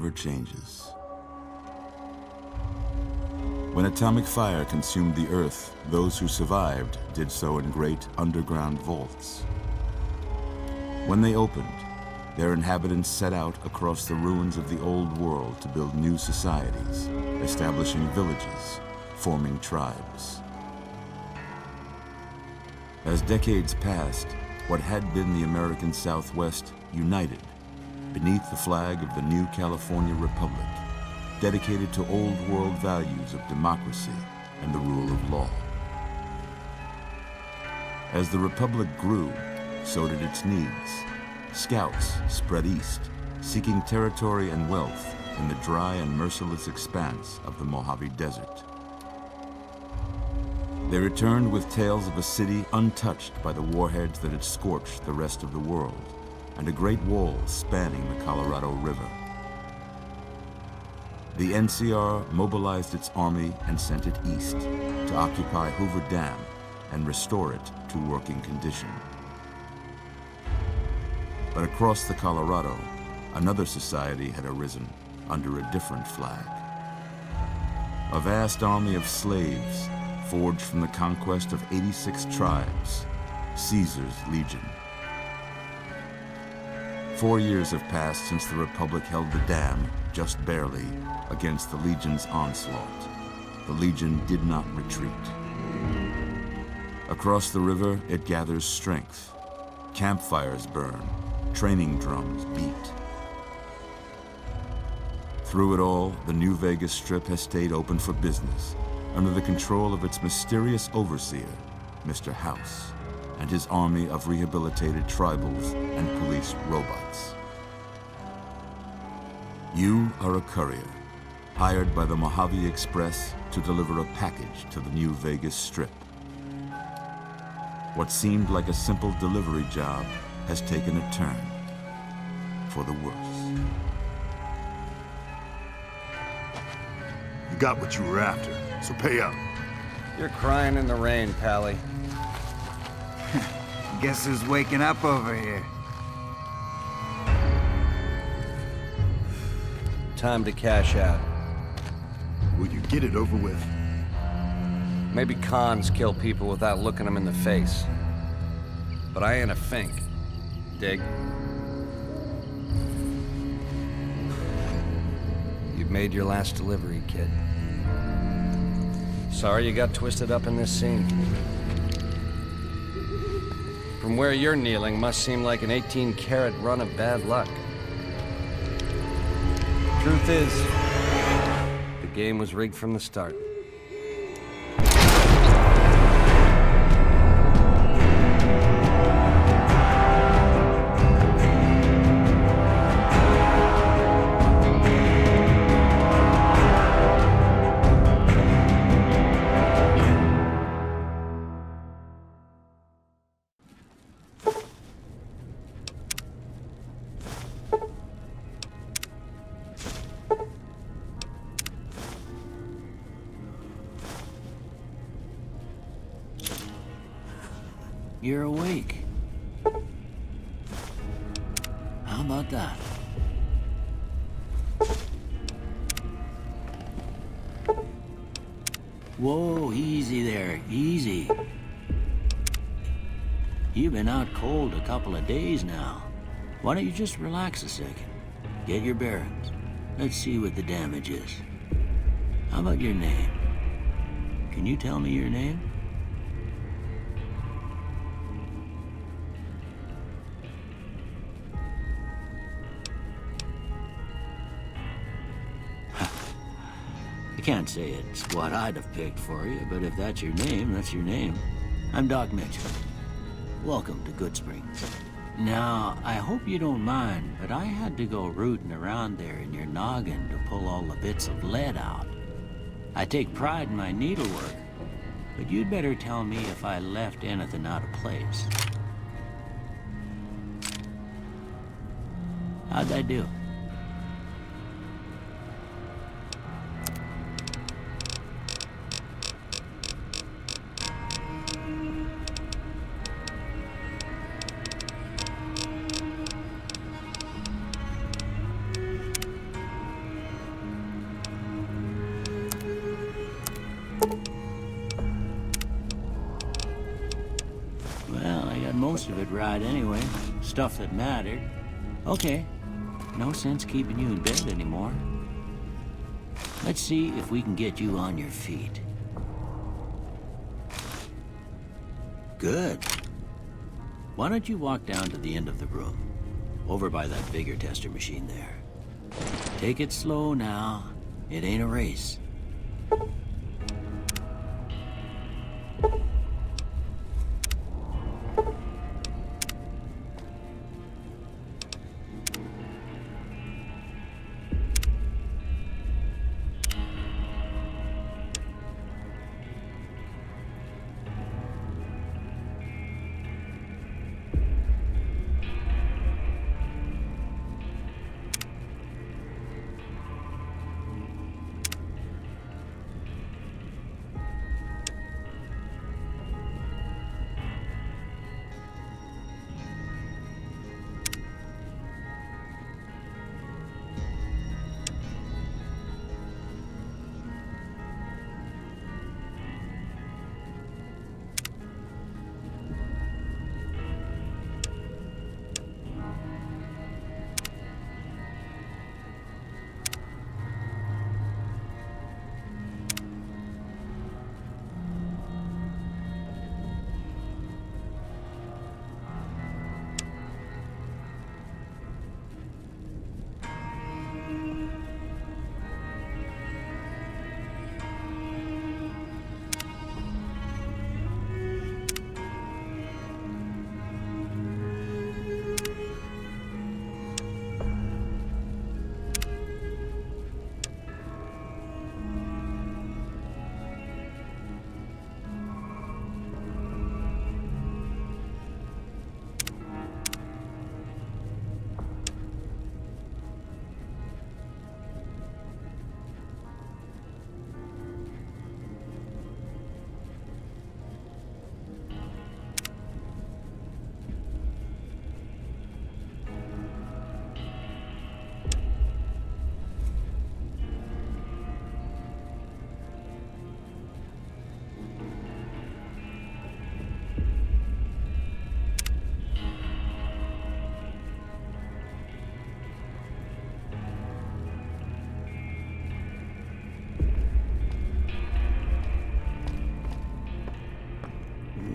never changes. When atomic fire consumed the Earth, those who survived did so in great underground vaults. When they opened, their inhabitants set out across the ruins of the old world to build new societies, establishing villages, forming tribes. As decades passed, what had been the American Southwest united beneath the flag of the new California Republic, dedicated to old world values of democracy and the rule of law. As the Republic grew, so did its needs. Scouts spread east, seeking territory and wealth in the dry and merciless expanse of the Mojave Desert. They returned with tales of a city untouched by the warheads that had scorched the rest of the world, and a great wall spanning the Colorado River. The NCR mobilized its army and sent it east to occupy Hoover Dam and restore it to working condition. But across the Colorado, another society had arisen under a different flag. A vast army of slaves forged from the conquest of 86 tribes, Caesar's Legion. 4 years have passed since the Republic held the dam, just barely, against the Legion's onslaught. The Legion did not retreat. Across the river, it gathers strength. Campfires burn, training drums beat. Through it all, the New Vegas Strip has stayed open for business, under the control of its mysterious overseer, Mr. House, and his army of rehabilitated tribals and police robots. You are a courier, hired by the Mojave Express to deliver a package to the New Vegas Strip. What seemed like a simple delivery job has taken a turn for the worse. You got what you were after, so pay up. You're crying in the rain, Pally. Guess who's waking up over here? Time to cash out. Will you get it over with? Maybe cons kill people without looking them in the face. But I ain't a fink. Dig? You've made your last delivery, kid. Sorry you got twisted up in this scene. From where you're kneeling must seem like an 18-carat run of bad luck. Truth is, the game was rigged from the start. You're awake. How about that? Whoa, easy there, easy. You've been out cold a couple of days now. Why don't you just relax a second? Get your bearings. Let's see what the damage is. How about your name? Can you tell me your name? I can't say it's what I'd have picked for you, but if that's your name, that's your name. I'm Doc Mitchell. Welcome to Good Springs. Now, I hope you don't mind, but I had to go rooting around there in your noggin to pull all the bits of lead out. I take pride in my needlework, but you'd better tell me if I left anything out of place. How'd I do? most of it right anyway. Stuff that mattered. Okay, no sense keeping you in bed anymore. Let's see if we can get you on your feet. Good. Why don't you walk down to the end of the room, over by that vigor tester machine there. Take it slow now. It ain't a race.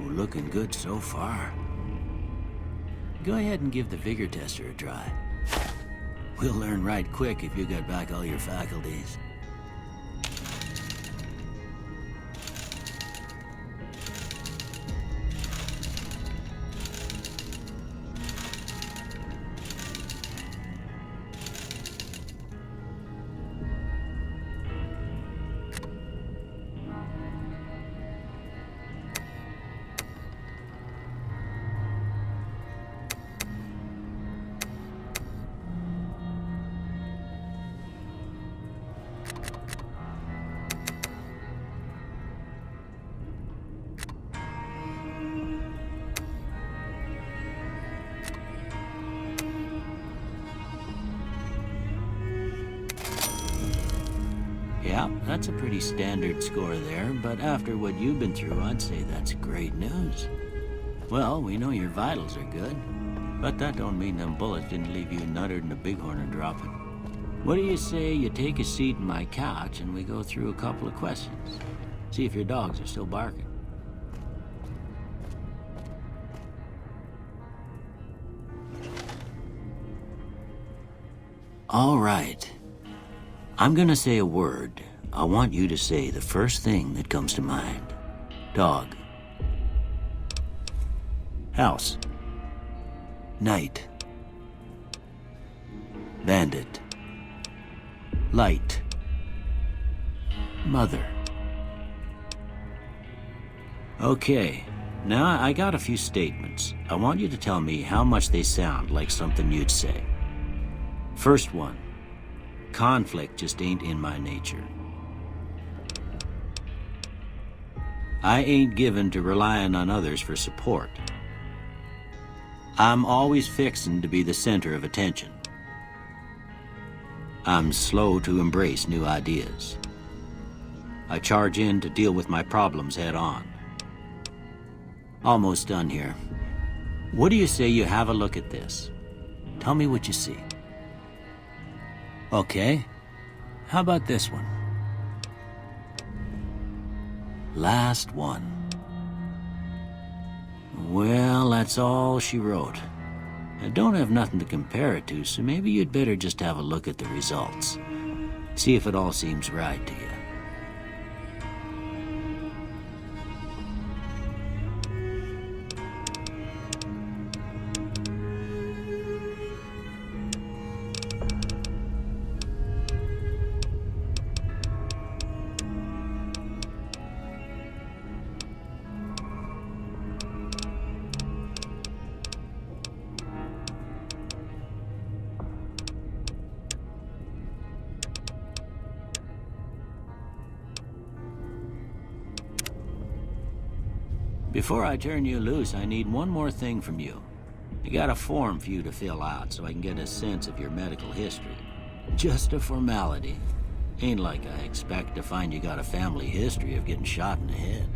Looking good so far. Go ahead and give the vigor tester a try. We'll learn right quick if you got back all your faculties. Yeah, that's a pretty standard score there, but after what you've been through, I'd say that's great news. Well, we know your vitals are good, but that don't mean them bullets didn't leave you nuttered and a bighorn are dropping. What do you say you take a seat in my couch and we go through a couple of questions? See if your dogs are still barking. All right. I'm gonna say a word. I want you to say the first thing that comes to mind. Dog. House. Night. Bandit. Light. Mother. Okay, now I got a few statements. I want you to tell me how much they sound like something you'd say. First one. Conflict just ain't in my nature. I ain't given to relying on others for support. I'm always fixin' to be the center of attention. I'm slow to embrace new ideas. I charge in to deal with my problems head on. Almost done here. What do you say you have a look at this? Tell me what you see. Okay. How about this one? Last one. Well, that's all she wrote. I don't have nothing to compare it to, so maybe you'd better just have a look at the results. See if it all seems right to you. Before I turn you loose, I need one more thing from you. I got a form for you to fill out so I can get a sense of your medical history. Just a formality. Ain't like I expect to find you got a family history of getting shot in the head.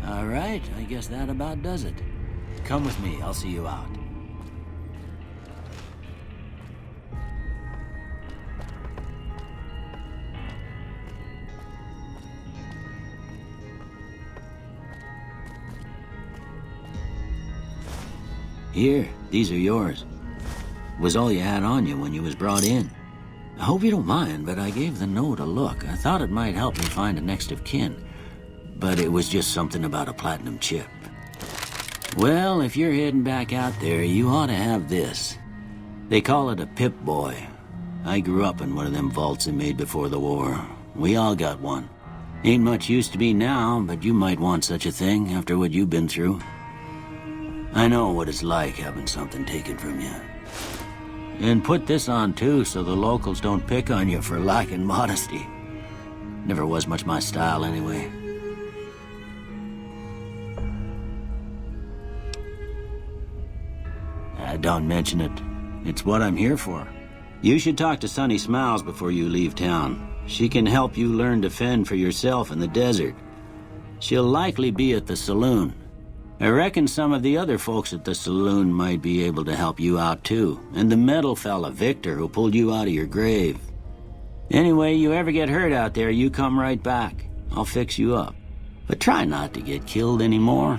All right, I guess that about does it. Come with me, I'll see you out. Here, these are yours. Was all you had on you when you was brought in. I hope you don't mind, but I gave the note a look. I thought it might help me find a next of kin. But it was just something about a platinum chip. Well, if you're heading back out there, you ought to have this. They call it a Pip-Boy. I grew up in one of them vaults they made before the war. We all got one. Ain't much use to me now, but you might want such a thing after what you've been through. I know what it's like having something taken from you. And put this on too, so the locals don't pick on you for lacking modesty. Never was much my style anyway. Don't mention it. It's what I'm here for. You should talk to Sunny Smiles before you leave town. She can help you learn to fend for yourself in the desert. She'll likely be at the saloon. I reckon some of the other folks at the saloon might be able to help you out too. And the metal fella, Victor, who pulled you out of your grave. Anyway, you ever get hurt out there, you come right back. I'll fix you up. But try not to get killed anymore.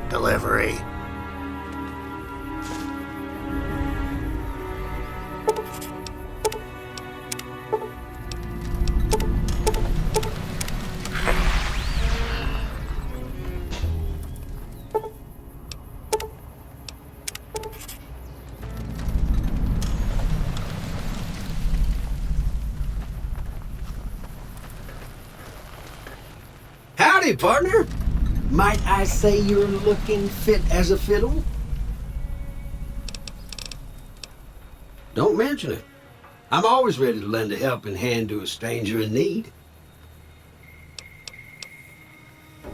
delivery. Howdy, partner. Might I say you're looking fit as a fiddle? Don't mention it. I'm always ready to lend a helping hand to a stranger in need.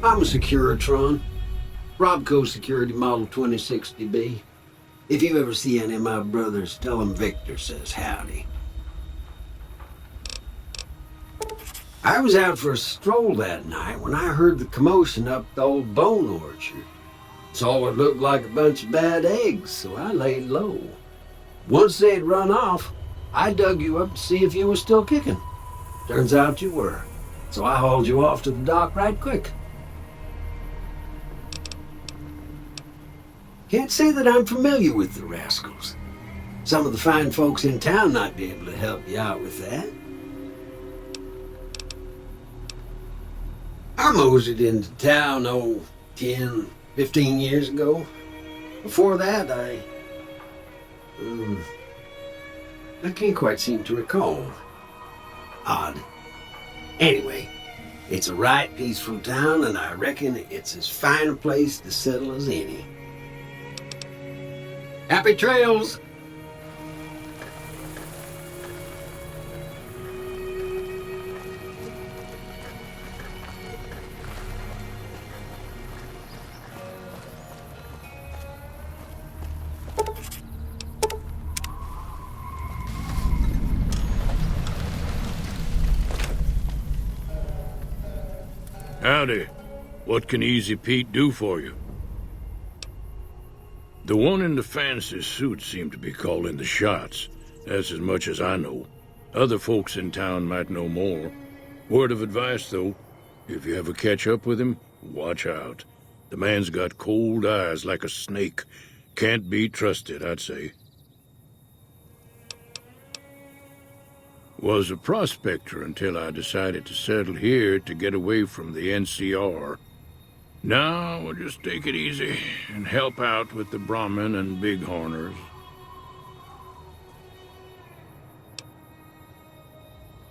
I'm a Securitron. Robco Security Model 2060B. If you ever see any of my brothers, tell them Victor says howdy. I was out for a stroll that night when I heard the commotion up the old bone orchard. Saw what looked like a bunch of bad eggs, so I laid low. Once they'd run off, I dug you up to see if you were still kicking. Turns out you were, so I hauled you off to the dock right quick. Can't say that I'm familiar with the rascals. Some of the fine folks in town might be able to help you out with that. I moseyed into town, 10, 15 years ago. Before that, I can't quite seem to recall. Odd. Anyway, it's a right peaceful town, and I reckon it's as fine a place to settle as any. Happy trails! Howdy. What can Easy Pete do for you? The one in the fancy suit seemed to be calling the shots. That's as much as I know. Other folks in town might know more. Word of advice, though, if you ever catch up with him, watch out. The man's got cold eyes like a snake. Can't be trusted, I'd say. Was a prospector until I decided to settle here to get away from the NCR. Now we'll just take it easy and help out with the Brahmin and Bighorners.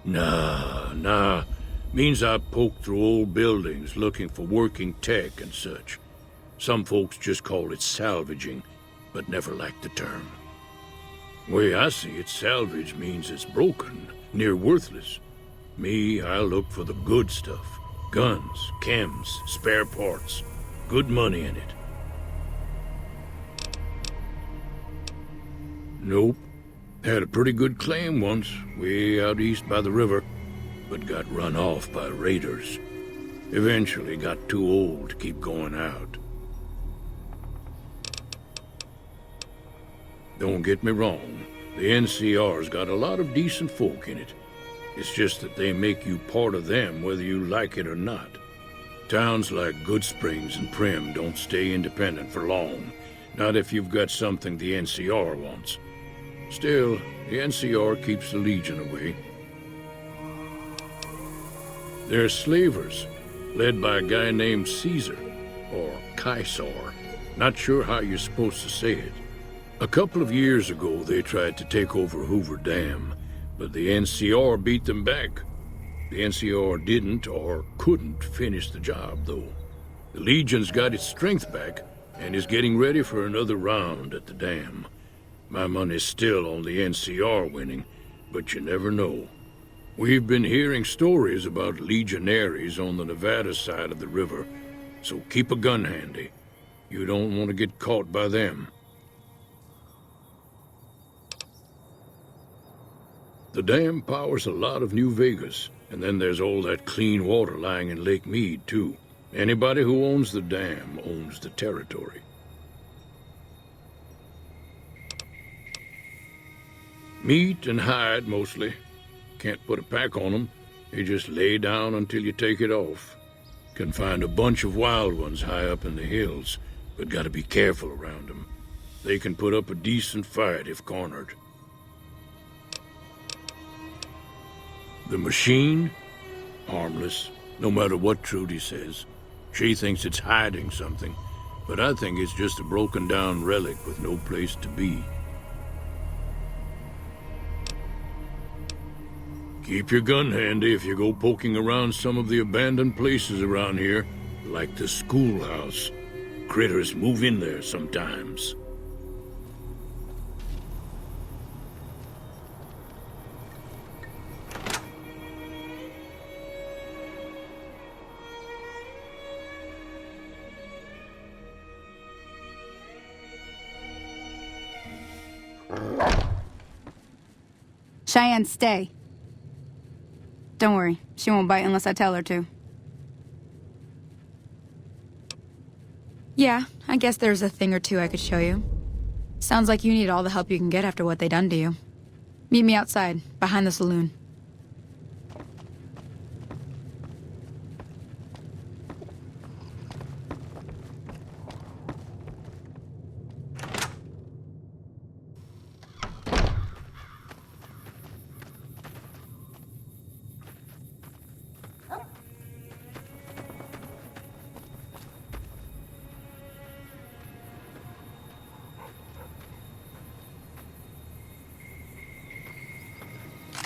Nah. Means I poke through old buildings looking for working tech and such. Some folks just call it salvaging, but never liked the term. Way I see it, salvage means it's broken, near worthless. Me, I look for the good stuff. Guns, chems, spare parts. Good money in it. Nope. Had a pretty good claim once, way out east by the river, but got run off by raiders. Eventually got too old to keep going out. Don't get me wrong, the NCR's got a lot of decent folk in it. It's just that they make you part of them whether you like it or not. Towns like Goodsprings and Prim don't stay independent for long, not if you've got something the NCR wants. Still, the NCR keeps the Legion away. They're slavers, led by a guy named Caesar, or Caesar. Not sure how you're supposed to say it. A couple of years ago, they tried to take over Hoover Dam, but the NCR beat them back. The NCR didn't or couldn't finish the job, though. The Legion's got its strength back and is getting ready for another round at the dam. My money's still on the NCR winning, but you never know. We've been hearing stories about legionaries on the Nevada side of the river, so keep a gun handy. You don't want to get caught by them. The dam powers a lot of New Vegas, and then there's all that clean water lying in Lake Mead, too. Anybody who owns the dam owns the territory. Meat and hide, mostly. Can't put a pack on them. You just lay down until you take it off. Can find a bunch of wild ones high up in the hills. but gotta be careful around them. They can put up a decent fight if cornered. The machine? Harmless, no matter what Trudy says. She thinks it's hiding something, but I think it's just a broken down relic with no place to be. Keep your gun handy if you go poking around some of the abandoned places around here, like the schoolhouse. Critters move in there sometimes. Cheyenne, stay. Don't worry, she won't bite unless I tell her to. Yeah, I guess there's a thing or two I could show you. Sounds like you need all the help you can get after what they done to you. Meet me outside, behind the saloon.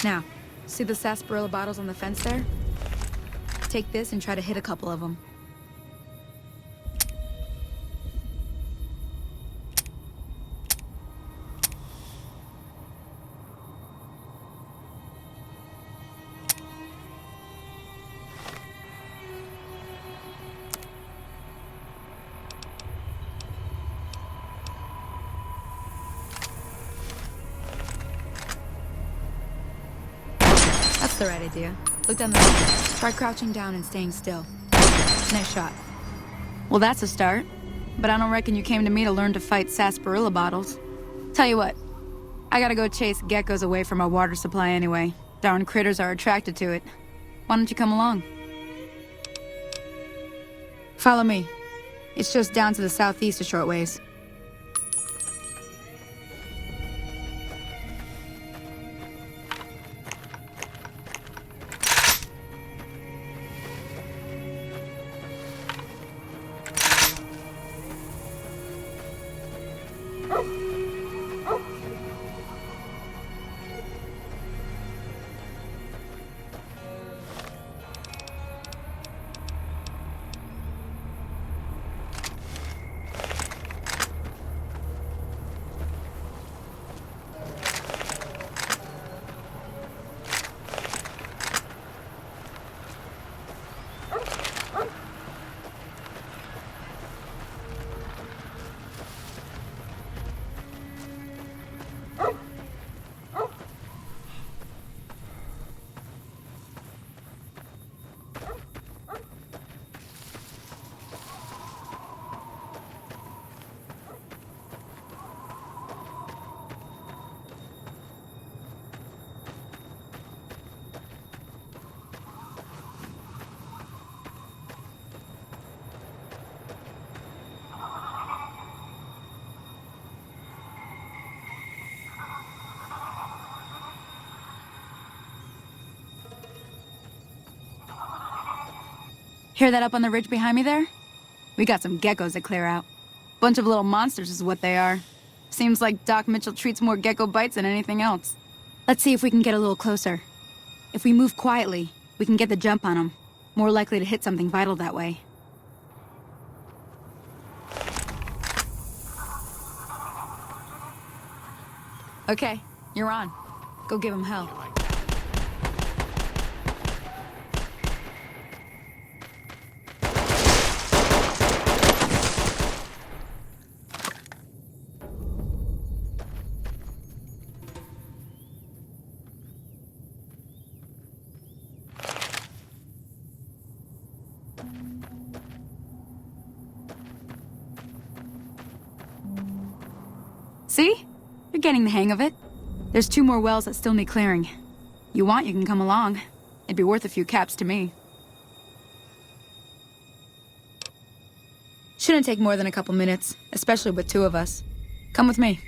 Now, see the sarsaparilla bottles on the fence there? Take this and try to hit a couple of them. That's the right idea. Look down the road. Try crouching down and staying still. Nice shot. Well, that's a start. But I don't reckon you came to me to learn to fight sarsaparilla bottles. Tell you what, I gotta go chase geckos away from our water supply anyway. Darn critters are attracted to it. Why don't you come along? Follow me. It's just down to the southeast a short ways. Hear that up on the ridge behind me there? We got some geckos to clear out. Bunch of little monsters is what they are. Seems like Doc Mitchell treats more gecko bites than anything else. Let's see if we can get a little closer. If we move quietly, we can get the jump on them. More likely to hit something vital that way. Okay, you're on. Go give him hell. See? You're getting the hang of it. There's 2 more wells that still need clearing. You want, you can come along. It'd be worth a few caps to me. Shouldn't take more than a couple minutes, especially with two of us. Come with me.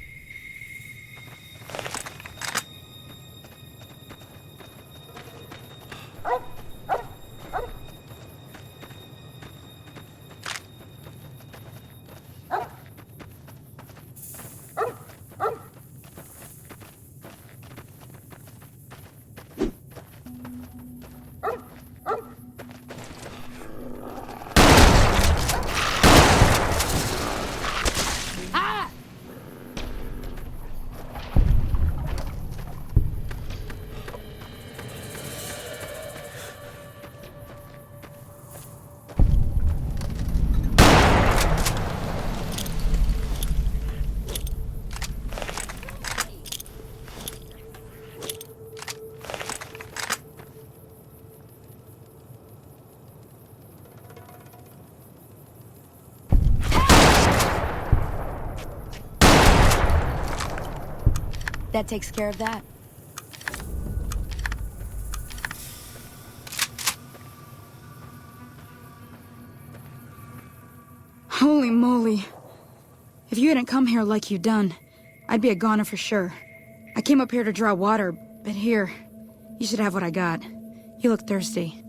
That takes care of that. Holy moly. If you hadn't come here like you done, I'd be a goner for sure. I came up here to draw water, but here, you should have what I got. You look thirsty.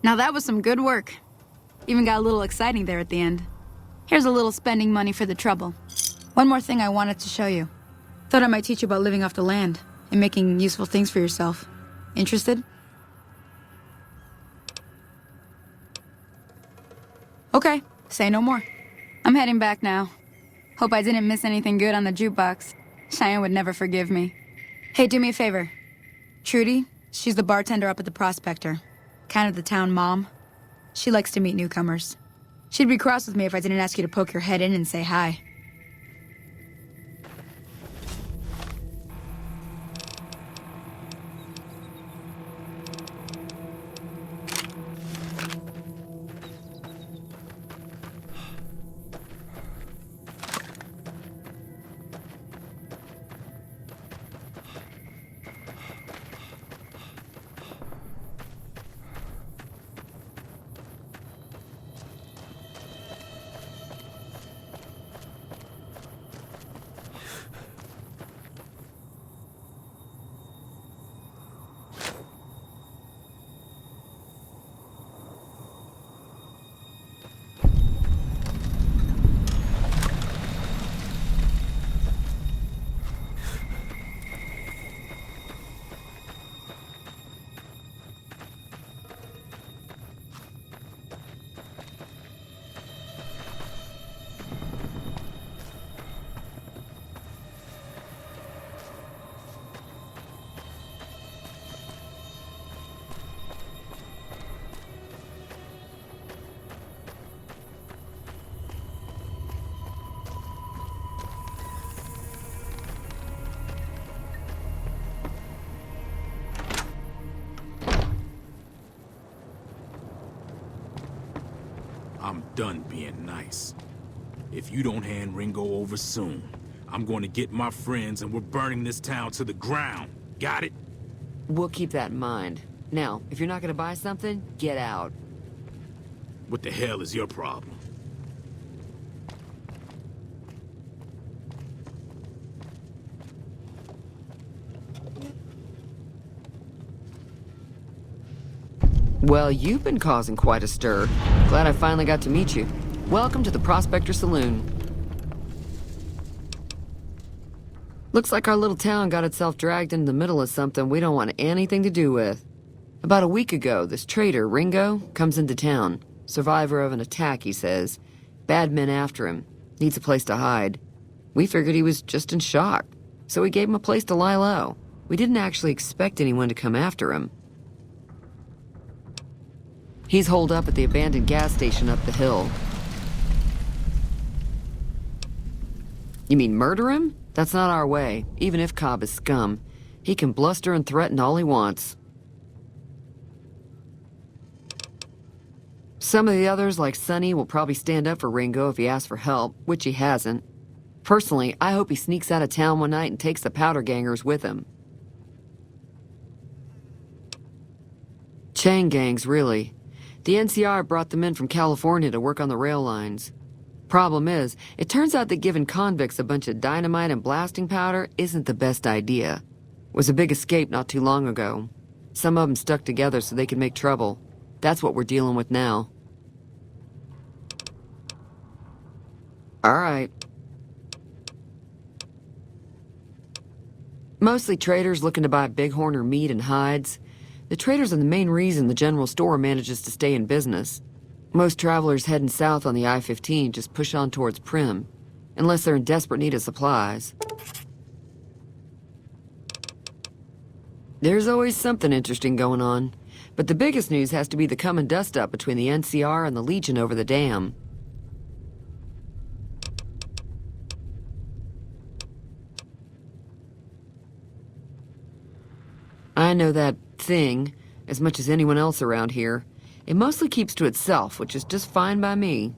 Now that was some good work. Even got a little exciting there at the end. Here's a little spending money for the trouble. One more thing I wanted to show you. Thought I might teach you about living off the land and making useful things for yourself. Interested? Okay, say no more. I'm heading back now. Hope I didn't miss anything good on the jukebox. Cheyenne would never forgive me. Hey, do me a favor. Trudy, she's the bartender up at the Prospector. Kind of the town mom. She likes to meet newcomers. She'd be cross with me if I didn't ask you to poke your head in and say hi. I'm done being nice. If you don't hand Ringo over soon, I'm going to get my friends and we're burning this town to the ground. Got it? We'll keep that in mind. Now, if you're not gonna buy something, get out. What the hell is your problem? Well, you've been causing quite a stir. Glad I finally got to meet you. Welcome to the Prospector Saloon. Looks like our little town got itself dragged into the middle of something we don't want anything to do with. About a week ago, this trader, Ringo, comes into town. Survivor of an attack, he says. Bad men after him. Needs a place to hide. We figured he was just in shock, so we gave him a place to lie low. We didn't actually expect anyone to come after him. He's holed up at the abandoned gas station up the hill. You mean murder him? That's not our way, even if Cobb is scum. He can bluster and threaten all he wants. Some of the others, like Sonny, will probably stand up for Ringo if he asks for help, which he hasn't. Personally, I hope he sneaks out of town one night and takes the powder gangers with him. Chain gangs, really. The NCR brought them in from California to work on the rail lines. Problem is, it turns out that giving convicts a bunch of dynamite and blasting powder isn't the best idea. It was a big escape not too long ago. Some of them stuck together so they could make trouble. That's what we're dealing with now. All right. Mostly traders looking to buy bighorn or meat and hides. The traders are the main reason the general store manages to stay in business. Most travelers heading south on the I-15 just push on towards Prim, unless they're in desperate need of supplies. There's always something interesting going on, but the biggest news has to be the coming dust-up between the NCR and the Legion over the dam. I know that thing as much as anyone else around here. It mostly keeps to itself, which is just fine by me.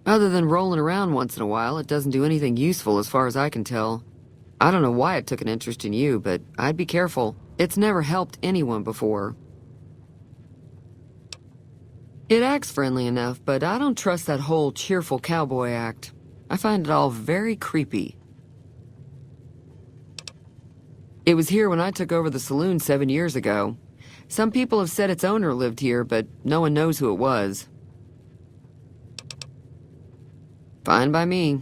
Other than rolling around once in a while, it doesn't do anything useful as far as I can tell. I don't know why it took an interest in you, but I'd be careful. It's never helped anyone before. It acts friendly enough, but I don't trust that whole cheerful cowboy act. I find it all very creepy. It was here when I took over the saloon 7 years ago. Some people have said its owner lived here, but no one knows who it was. Fine by me.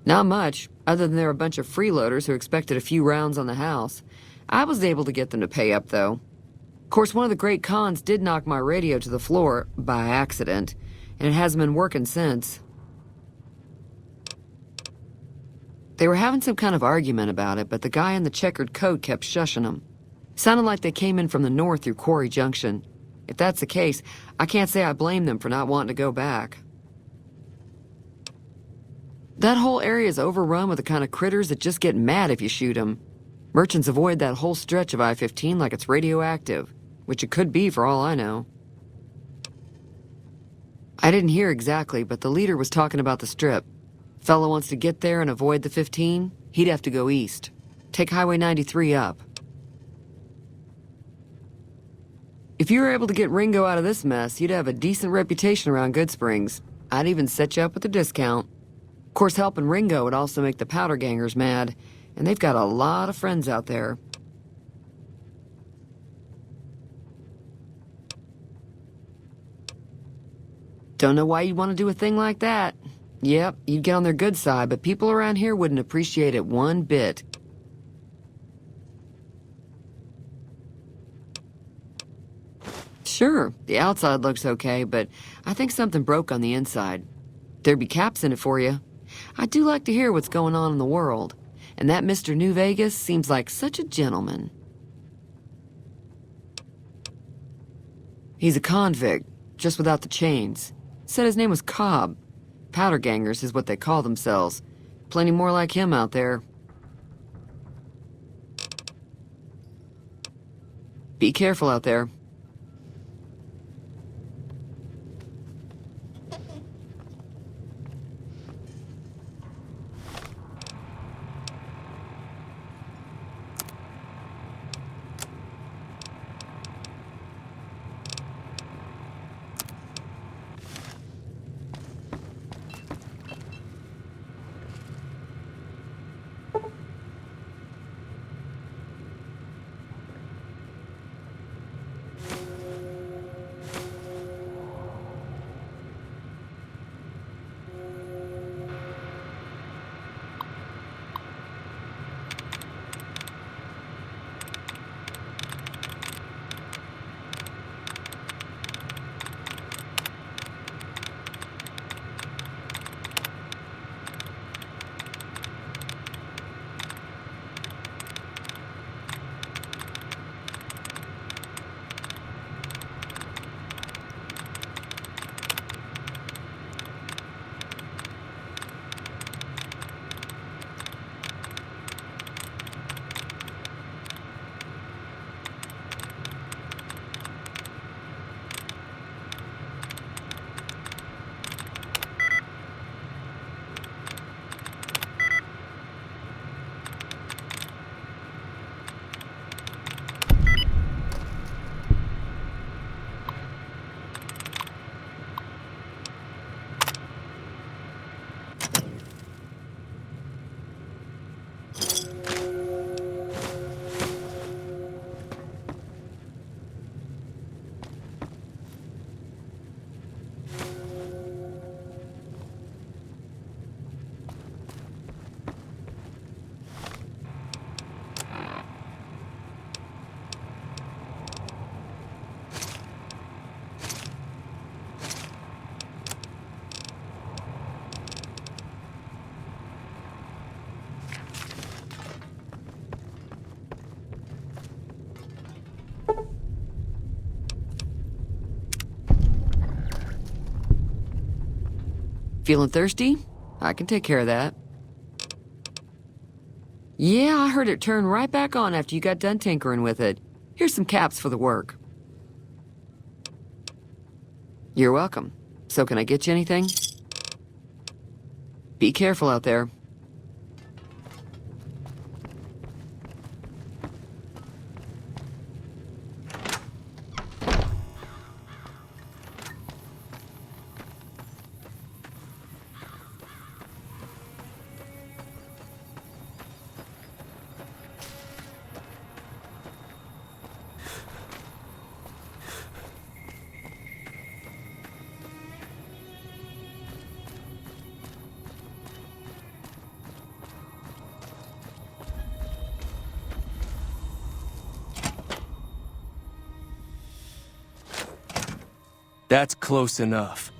Not much, other than they're a bunch of freeloaders who expected a few rounds on the house. I was able to get them to pay up, though. Of course, one of the great cons did knock my radio to the floor, by accident, and it hasn't been working since. They were having some kind of argument about it, but the guy in the checkered coat kept shushing them. Sounded like they came in from the north through Quarry Junction. If that's the case, I can't say I blame them for not wanting to go back. That whole area is overrun with the kind of critters that just get mad if you shoot them. Merchants avoid that whole stretch of I-15 like it's radioactive, which it could be for all I know. I didn't hear exactly, but the leader was talking about the strip. Fellow wants to get there and avoid the 15, he'd have to go east. Take Highway 93 up. If you were able to get Ringo out of this mess, you'd have a decent reputation around Goodsprings. I'd even set you up with a discount. Of course, helping Ringo would also make the powder gangers mad, and they've got a lot of friends out there. Don't know why you'd want to do a thing like that. Yep, you'd get on their good side, but people around here wouldn't appreciate it one bit. Sure, the outside looks okay, but I think something broke on the inside. There'd be caps in it for you. I do like to hear what's going on in the world, and that Mr. New Vegas seems like such a gentleman. He's a convict, just without the chains. Said his name was Cobb. Powder gangers is what they call themselves. Plenty more like him out there. Be careful out there. Feeling thirsty? I can take care of that. Yeah, I heard it turn right back on after you got done tinkering with it. Here's some caps for the work. You're welcome. So can I get you anything? Be careful out there. That's close enough.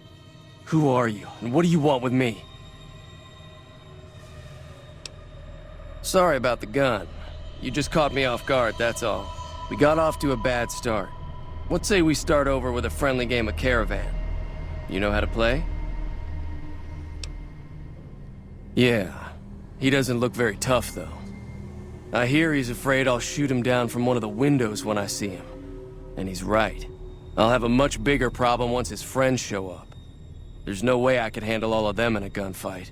Who are you, and what do you want with me? Sorry about the gun. You just caught me off guard, that's all. We got off to a bad start. What say we start over with a friendly game of Caravan? You know how to play? Yeah. He doesn't look very tough, though. I hear he's afraid I'll shoot him down from one of the windows when I see him. And he's right. I'll have a much bigger problem once his friends show up. There's no way I could handle all of them in a gunfight.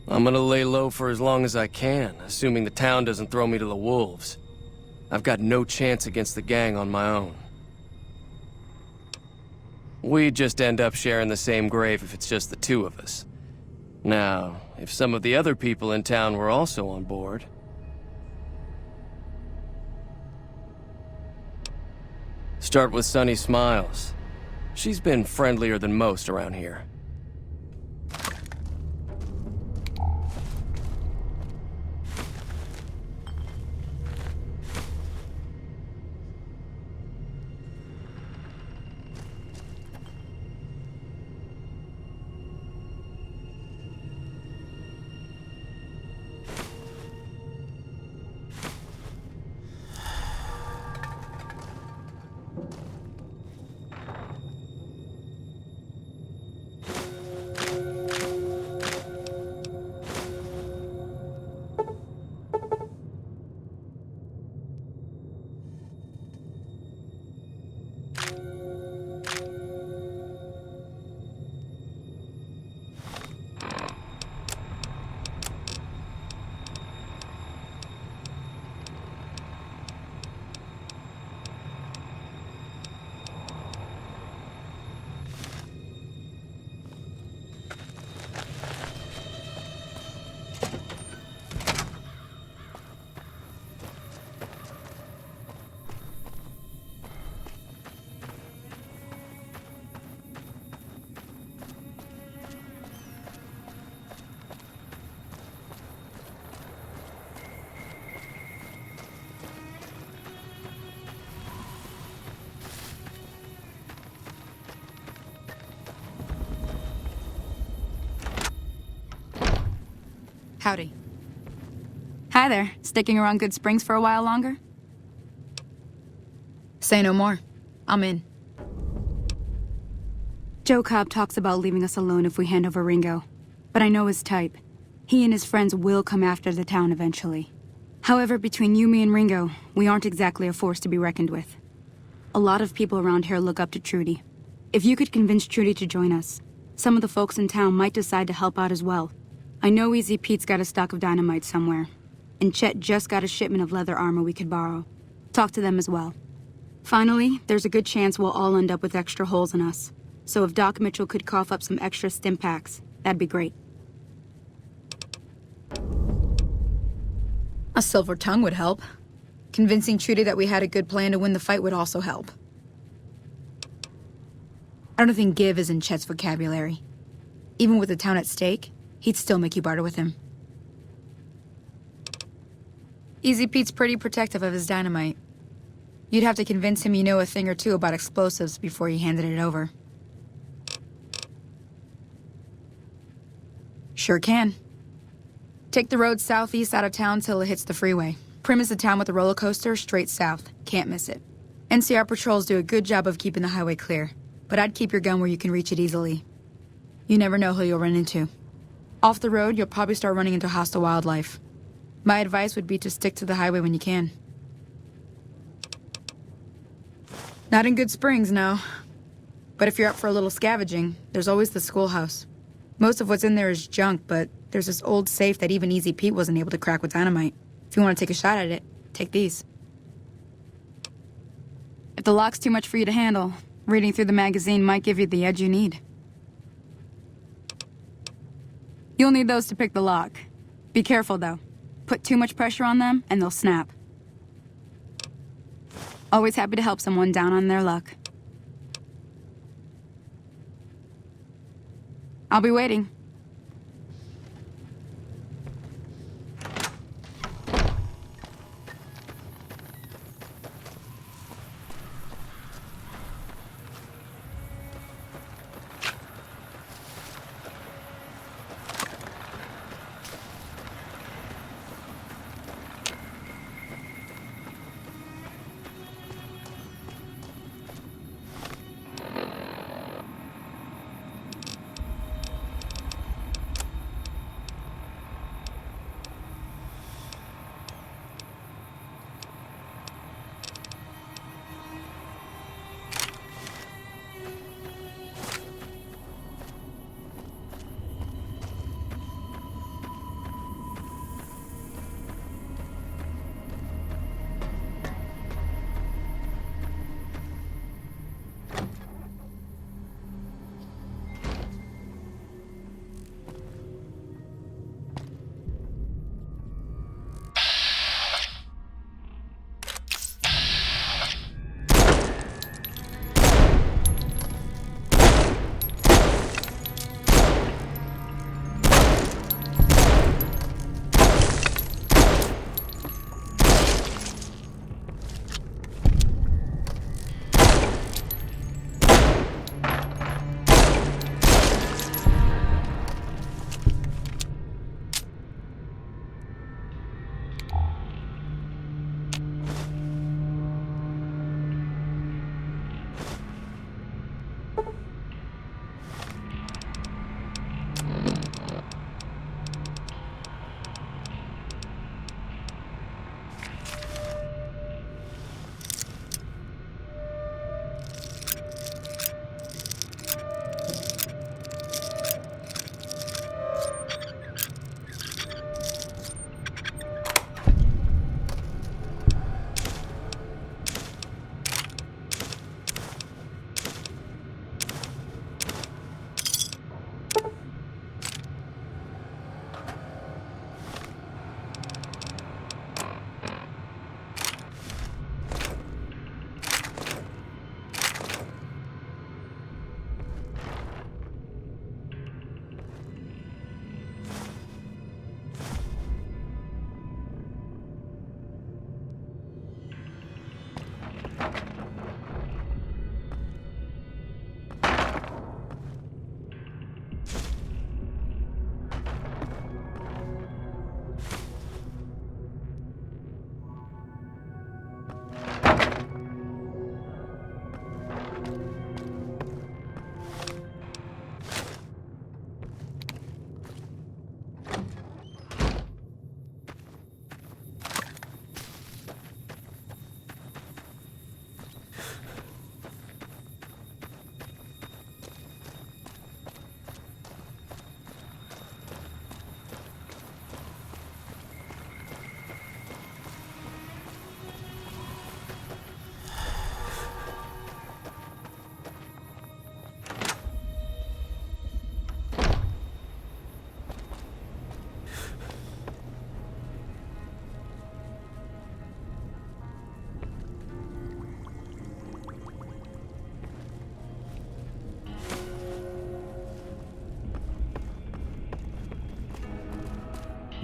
I'm gonna lay low for as long as I can, assuming the town doesn't throw me to the wolves. I've got no chance against the gang on my own. We'd just end up sharing the same grave if it's just the two of us. Now, if some of the other people in town were also on board... Start with Sunny Smiles. She's been friendlier than most around here. Howdy. Hi there. Sticking around Good Springs for a while longer? Say no more. I'm in. Joe Cobb talks about leaving us alone if we hand over Ringo. But I know his type. He and his friends will come after the town eventually. However, between you, me, and Ringo, we aren't exactly a force to be reckoned with. A lot of people around here look up to Trudy. If you could convince Trudy to join us, some of the folks in town might decide to help out as well. I know Easy Pete's got a stock of dynamite somewhere, and Chet just got a shipment of leather armor we could borrow. Talk to them as well. Finally, there's a good chance we'll all end up with extra holes in us. So if Doc Mitchell could cough up some extra stim packs, that'd be great. A silver tongue would help. Convincing Trudy that we had a good plan to win the fight would also help. I don't think give is in Chet's vocabulary. Even with the town at stake, he'd still make you barter with him. Easy Pete's pretty protective of his dynamite. You'd have to convince him you know a thing or two about explosives before you handed it over. Sure can. Take the road southeast out of town till it hits the freeway. Premise the town with a roller coaster straight south. Can't miss it. NCR patrols do a good job of keeping the highway clear. but I'd keep your gun where you can reach it easily. You never know who you'll run into. Off the road, you'll probably start running into hostile wildlife. My advice would be to stick to the highway when you can. Not in Good Springs, no. But if you're up for a little scavenging, there's always the schoolhouse. Most of what's in there is junk, but there's this old safe that even Easy Pete wasn't able to crack with dynamite. If you want to take a shot at it, take these. If the lock's too much for you to handle, reading through the magazine might give you the edge you need. You'll need those to pick the lock. Be careful, though. Put too much pressure on them, and they'll snap. Always happy to help someone down on their luck. I'll be waiting.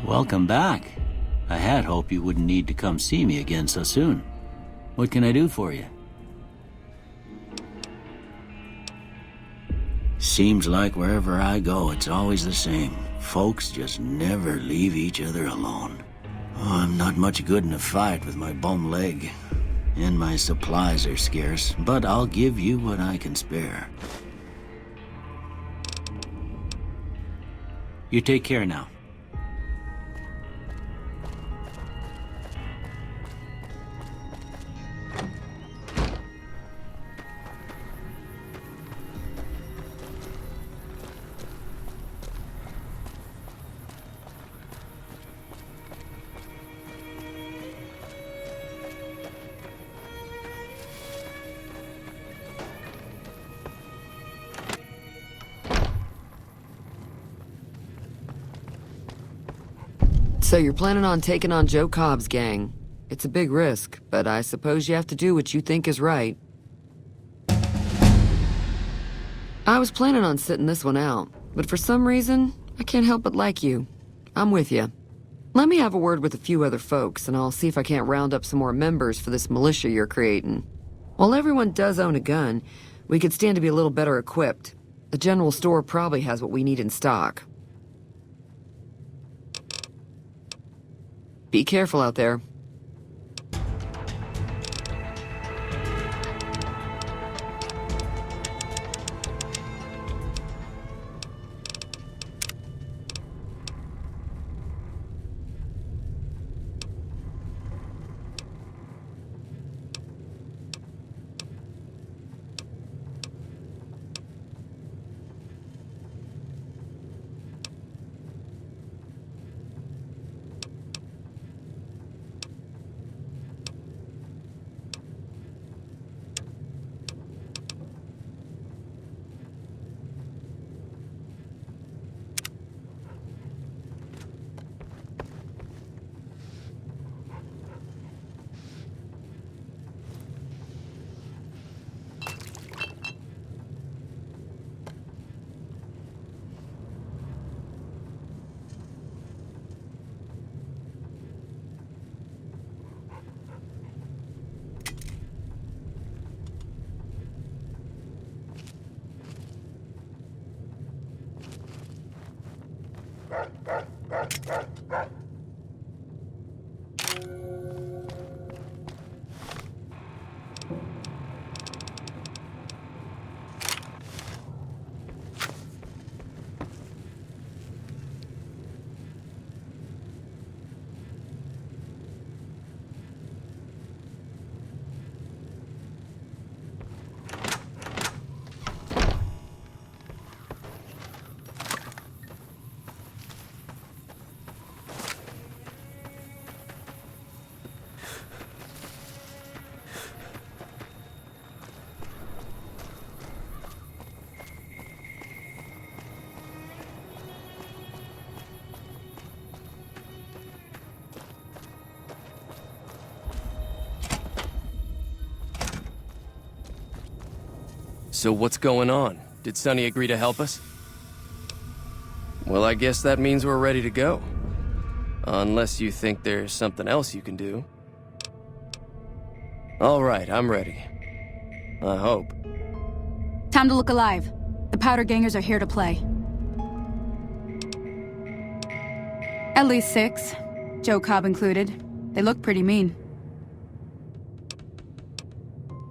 Welcome back. I had hoped you wouldn't need to come see me again so soon. What can I do for you? Seems like wherever I go, it's always the same. Folks just never leave each other alone. Oh, I'm not much good in a fight with my bum leg. and my supplies are scarce, but I'll give you what I can spare. You take care now. So you're planning on taking on Joe Cobb's gang. It's a big risk, but I suppose you have to do what you think is right. I was planning on sitting this one out, but for some reason, I can't help but like you. I'm with you. Let me have a word with a few other folks, and I'll see if I can't round up some more members for this militia you're creating. While everyone does own a gun, we could stand to be a little better equipped. The general store probably has what we need in stock. Be careful out there. So what's going on? Did Sonny agree to help us? Well, I guess that means we're ready to go. Unless you think there's something else you can do. All right, I'm ready. I hope. Time to look alive. The powder gangers are here to play. At least 6, Joe Cobb included. They look pretty mean.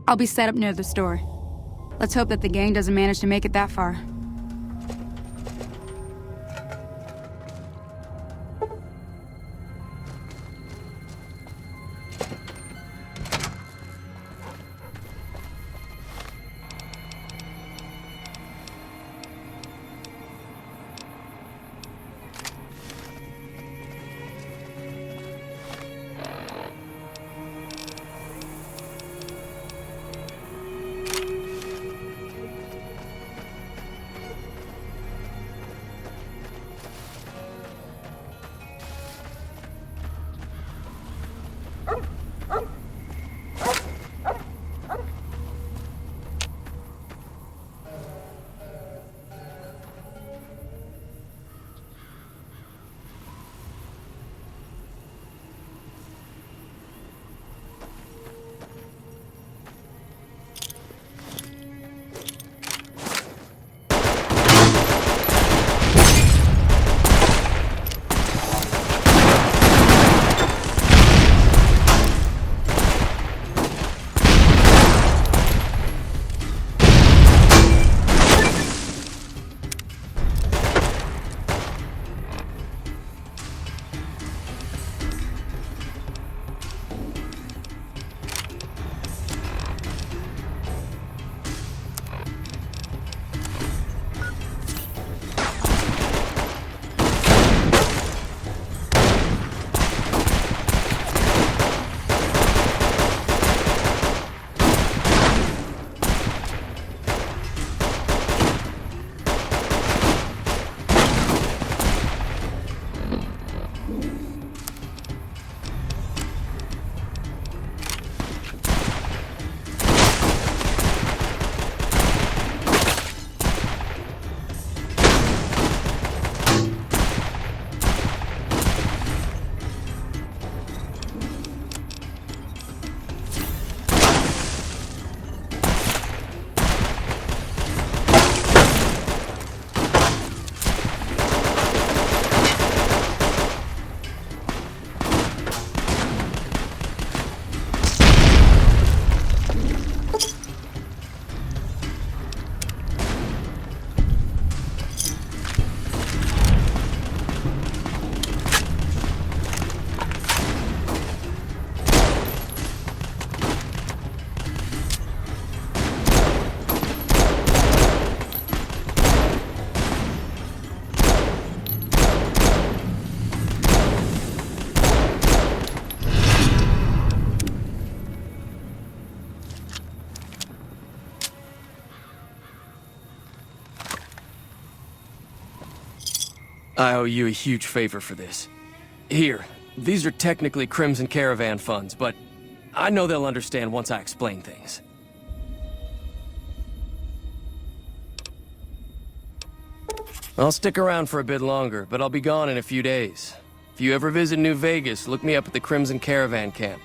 I'll be set up near the store. Let's hope that the gang doesn't manage to make it that far. I owe you a huge favor for this. Here, these are technically Crimson Caravan funds, but I know they'll understand once I explain things. I'll stick around for a bit longer, but I'll be gone in a few days. If you ever visit New Vegas, look me up at the Crimson Caravan camp.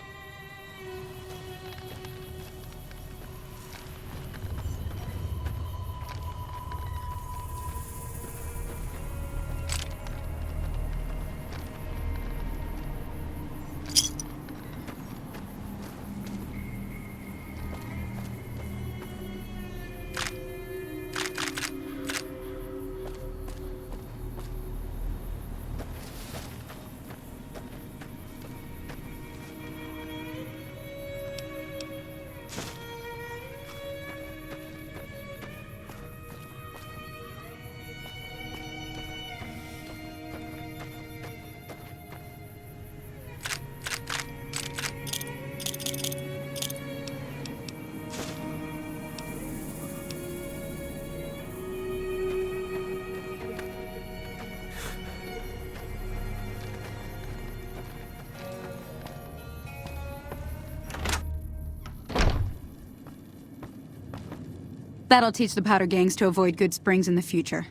That'll teach the powder gangs to avoid Good Springs in the future.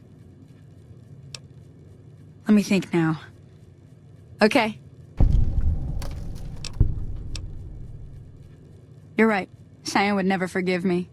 Let me think now. Okay. You're right. Cheyenne would never forgive me.